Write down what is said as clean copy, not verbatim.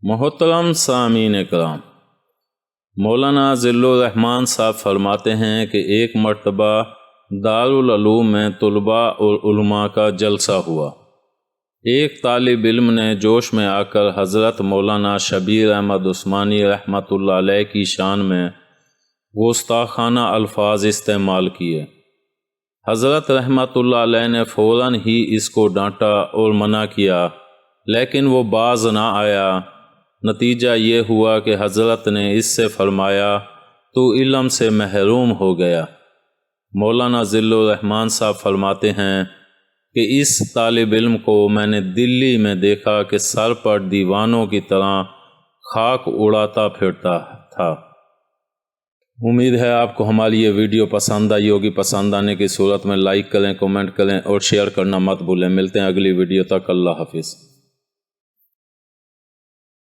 محترم سامعین کرام، مولانا ذل الرحمان صاحب فرماتے ہیں کہ ایک مرتبہ دارالعلوم میں طلباء اور علماء کا جلسہ ہوا۔ ایک طالب علم نے جوش میں آ کر حضرت مولانا شبیر احمد عثمانی رحمۃ اللہ علیہ کی شان میں گستاخانہ الفاظ استعمال کیے۔ حضرت رحمۃ اللہ علیہ نے فوراً ہی اس کو ڈانٹا اور منع کیا، لیکن وہ باز نہ آیا۔ نتیجہ یہ ہوا کہ حضرت نے اس سے فرمایا تو علم سے محروم ہو گیا۔ مولانا ذل الرحمان صاحب فرماتے ہیں کہ اس طالب علم کو میں نے دلی میں دیکھا کہ سر پر دیوانوں کی طرح خاک اڑاتا پھرتا تھا۔ امید ہے آپ کو ہماری یہ ویڈیو پسند آئی ہوگی۔ پسند آنے کی صورت میں لائک کریں، کمنٹ کریں اور شیئر کرنا مت بھولیں۔ ملتے ہیں اگلی ویڈیو تک۔ اللہ حافظ۔